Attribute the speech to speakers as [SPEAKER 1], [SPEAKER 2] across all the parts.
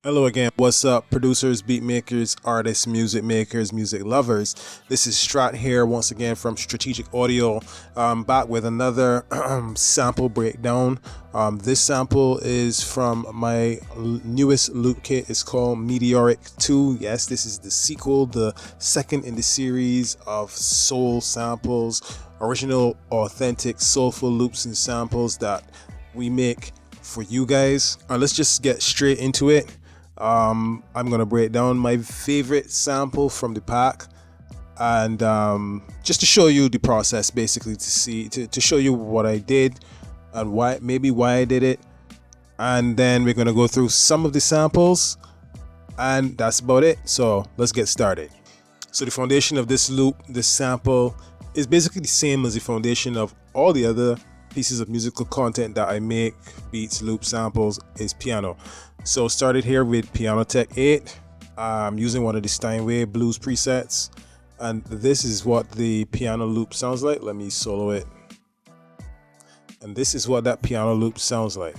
[SPEAKER 1] Hello again. What's up, producers, beat makers, artists, music makers, music lovers? This is Strat here once again from Strategic Audio. Back with another sample breakdown. This sample is from my newest loop kit. It's called Meteoric 2. Yes, this is the sequel, the second in the series of soul samples, original, authentic, soulful loops and samples that we make for you guys. Let's just get straight into it. I'm gonna break down my favorite sample from the pack, and just to show you the process, basically to show you what I did and why I did it, and then we're gonna go through some of the samples, and that's about it. So let's get started. So the foundation of this loop, this sample, is basically the same as the foundation of all the other pieces of musical content that I make, beats, loop, samples, is piano. So started here with Piano Tech 8. I'm using one of the Steinway blues presets, and this is what the piano loop sounds like. Let me solo it. And this is what that piano loop sounds like.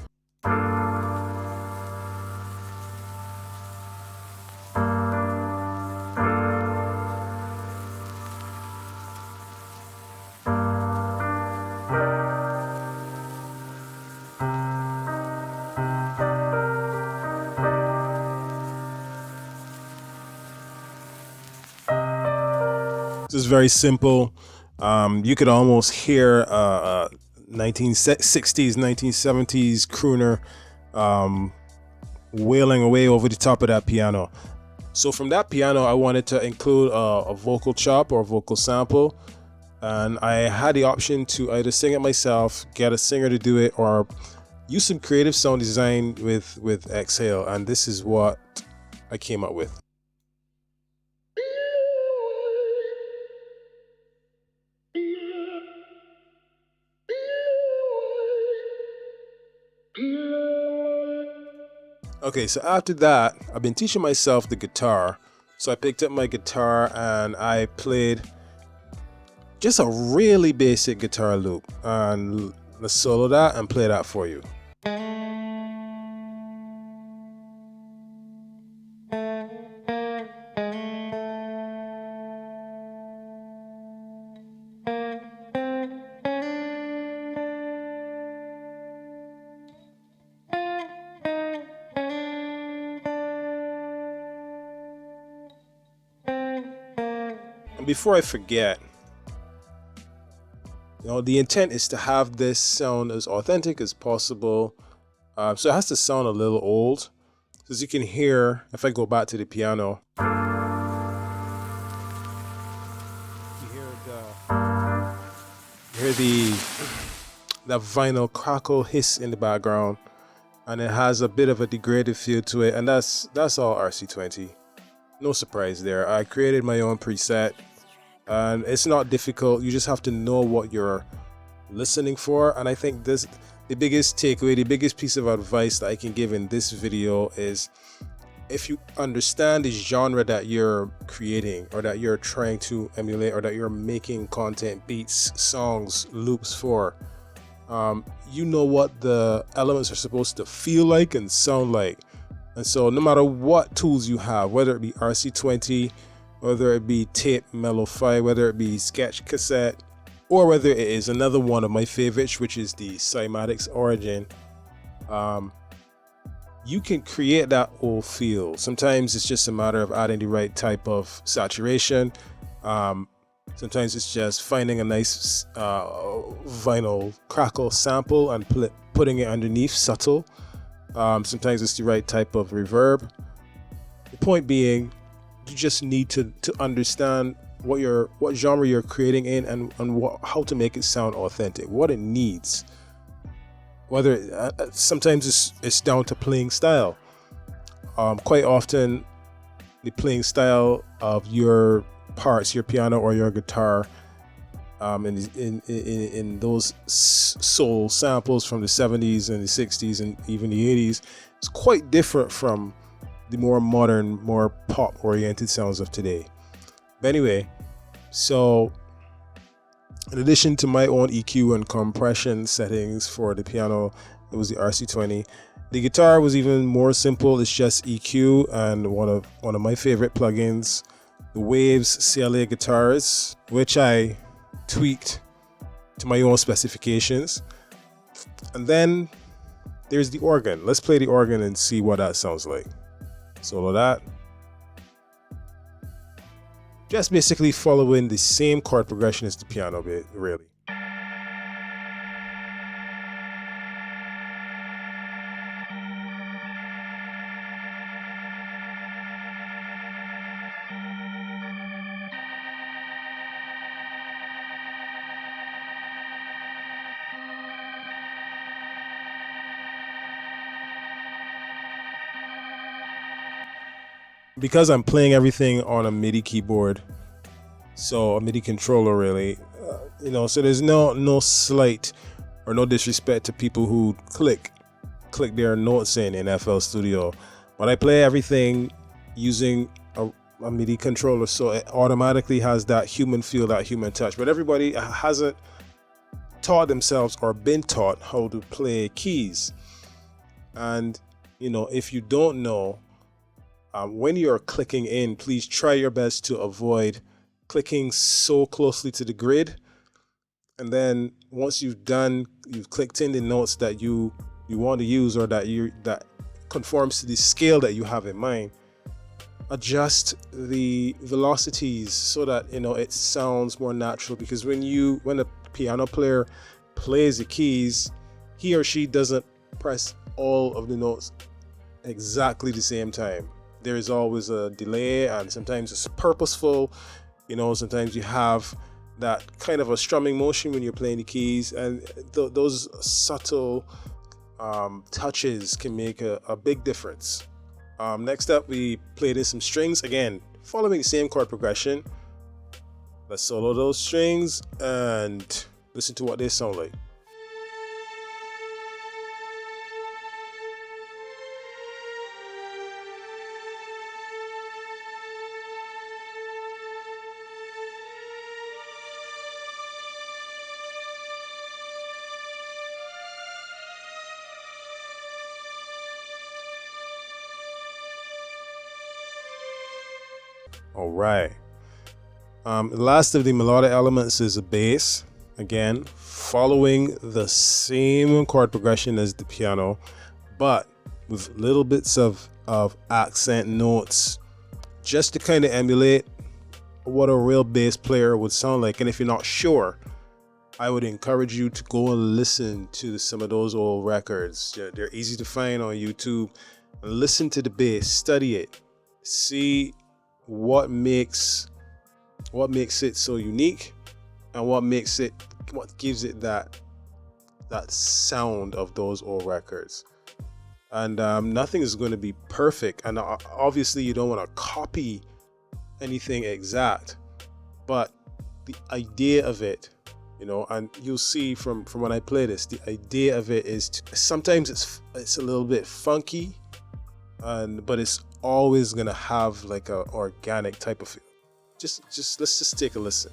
[SPEAKER 1] This is very simple. You could almost hear 1960s, 1970s crooner wailing away over the top of that piano. So from that piano, I wanted to include a vocal chop or a vocal sample. And I had the option to either sing it myself, get a singer to do it, or use some creative sound design with Exhale. And this is what I came up with. Okay, so after that, I've been teaching myself the guitar. So I picked up my guitar and I played just a really basic guitar loop. And let's solo that and play that for you. And before I forget, the intent is to have this sound as authentic as possible. So it has to sound a little old. As you can hear, if I go back to the piano, you hear that vinyl crackle hiss in the background, and it has a bit of a degraded feel to it, and that's all RC20. No surprise there. I created my own preset. And it's not difficult. You just have to know what you're listening for. And I think the biggest takeaway, the biggest piece of advice that I can give in this video is, if you understand the genre that you're creating or that you're trying to emulate or that you're making content, beats, songs, loops for, you know what the elements are supposed to feel like and sound like. And so no matter what tools you have, whether it be RC20, whether it be tape, Mello-Fi, whether it be sketch cassette, or whether it is another one of my favorites, which is the Cymatics Origin, you can create that old feel. Sometimes it's just a matter of adding the right type of saturation. Sometimes it's just finding a nice vinyl crackle sample and putting it underneath, subtle. Sometimes it's the right type of reverb. The point being, you just need to understand what genre you're creating in and how to make it sound authentic, what it needs. Whether sometimes it's down to playing style. Quite often, the playing style of your parts, your piano or your guitar, in those soul samples from the 70s and the 60s and even the 80s, is quite different from the more modern, more pop-oriented sounds of today. But anyway, so in addition to my own EQ and compression settings for the piano, it was the RC20. The guitar was even more simple. It's just EQ and one of my favorite plugins, the Waves CLA guitars, which I tweaked to my own specifications. And then there's the organ. Let's play the organ and see what that sounds like. Solo that. Just basically following the same chord progression as the piano, really. Because I'm playing everything on a MIDI keyboard, so a MIDI controller really, so there's no slight or no disrespect to people who click their notes in FL Studio, but I play everything using a MIDI controller, so it automatically has that human feel, that human touch. But everybody hasn't taught themselves or been taught how to play keys, and if you don't know, when you're clicking in, please try your best to avoid clicking so closely to the grid. And then once you've clicked in the notes that you want to use, or that conforms to the scale that you have in mind, adjust the velocities so that it sounds more natural. Because when a piano player plays the keys, he or she doesn't press all of the notes exactly the same time. There is always a delay, and sometimes it's purposeful. Sometimes you have that kind of a strumming motion when you're playing the keys, and those subtle touches can make a big difference. Next up, we played in some strings, again following the same chord progression. Let's solo those strings and listen to what they sound like. All right. The last of the melodic elements is a bass. Again, following the same chord progression as the piano, but with little bits of accent notes, just to kind of emulate what a real bass player would sound like. And if you're not sure, I would encourage you to go and listen to some of those old records. They're easy to find on YouTube. Listen to the bass, study it, see what makes it so unique, and what gives it that sound of those old records. And nothing is going to be perfect, and obviously you don't want to copy anything exact, but the idea of it, and you'll see from when I play this, the idea of it is sometimes it's a little bit funky, but it's always gonna have like a organic type of feel. Let's just take a listen.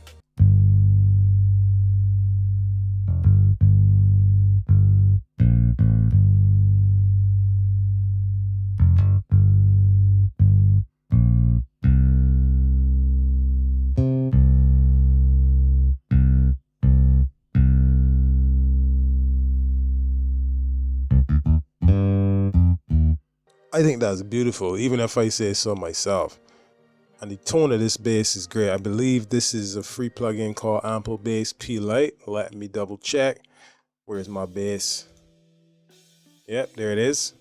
[SPEAKER 1] I think that's beautiful, even if I say so myself. And the tone of this bass is great. I believe this is a free plugin called Ample Bass P Lite. Let me double check. Where's my bass? Yep, there it is.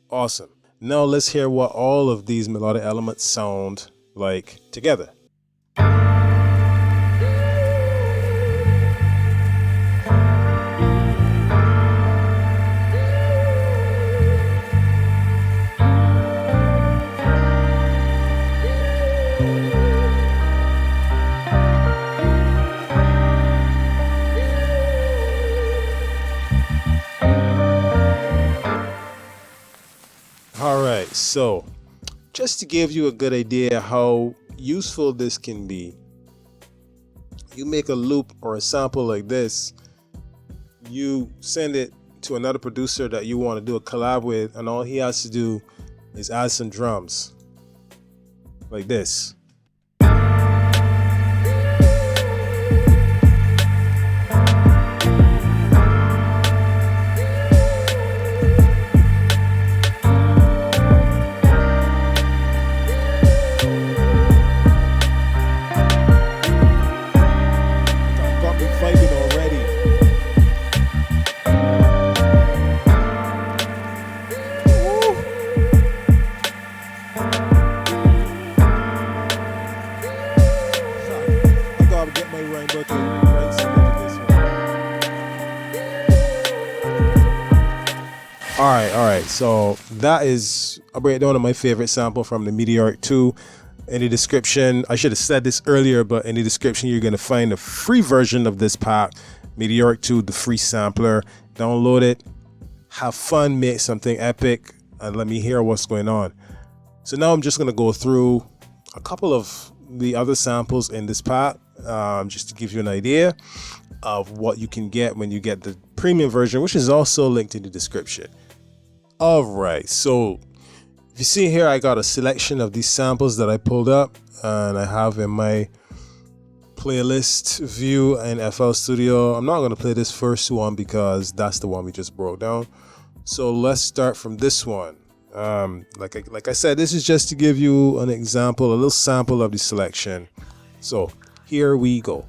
[SPEAKER 1] Awesome. Now let's hear what all of these melodic elements sound like together. Alright, so just to give you a good idea how useful this can be, you make a loop or a sample like this, you send it to another producer that you want to do a collab with, and all he has to do is add some drums like this. All right, so that is a breakdown of my favorite sample from the Meteoric 2. In the description, I should have said this earlier, but in the description you're going to find a free version of this pack, Meteoric 2, the free sampler. Download it, have fun, make something epic, and let me hear what's going on. So now I'm just going to go through a couple of the other samples in this pack, just to give you an idea of what you can get when you get the premium version, which is also linked in the description. All right, so if you see here, I got a selection of these samples that I pulled up and I have in my playlist view in FL Studio. I'm not going to play this first one because that's the one we just broke down. So let's start from this one. Like I said, this is just to give you an example, a little sample of the selection. So here we go.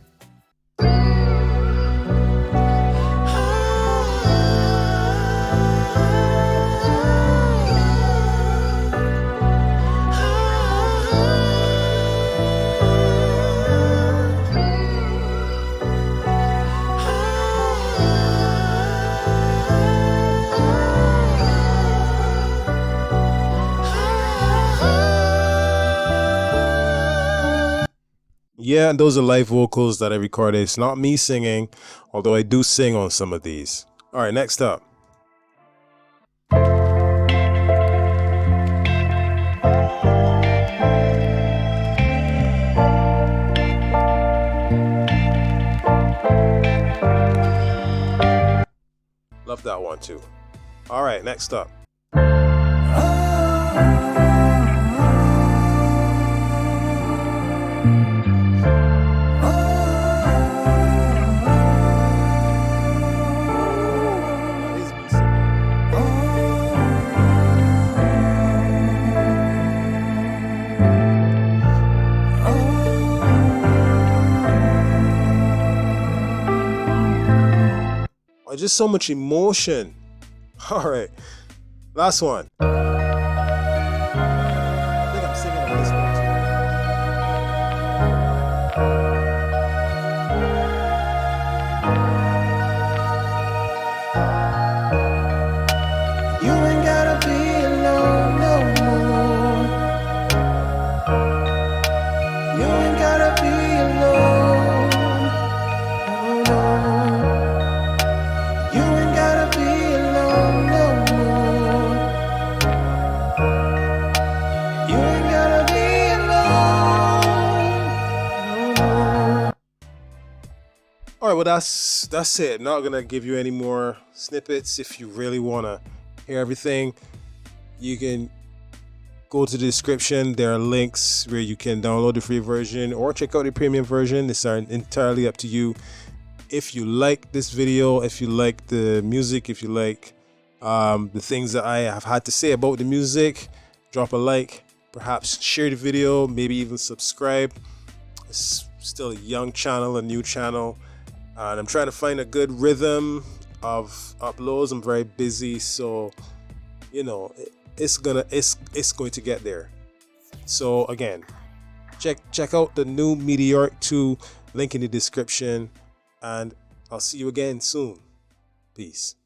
[SPEAKER 1] Yeah, and those are live vocals that I recorded. It's not me singing, although I do sing on some of these. All right, next up. Love that one too. All right, next up. Just so much emotion. All right, last one. I think I'm singing on this one too. You ain't gotta be alone no more. You ain't gotta be alone. Oh, no. You ain't gotta be alone no more. You ain't gotta be alone. All right, well that's it. Not gonna give you any more snippets. If you really wanna hear everything, you can go to the description. There are links where you can download the free version or check out the premium version. It's entirely up to you. If you like this video, if you like the music, if you like the things that I have had to say about the music, drop a like, perhaps share the video, maybe even subscribe. It's still a young channel, a new channel, and I'm trying to find a good rhythm of uploads. I'm very busy, so you know it's going to get there. So again, check out the new Meteoric 2, link in the description. And I'll see you again soon. Peace.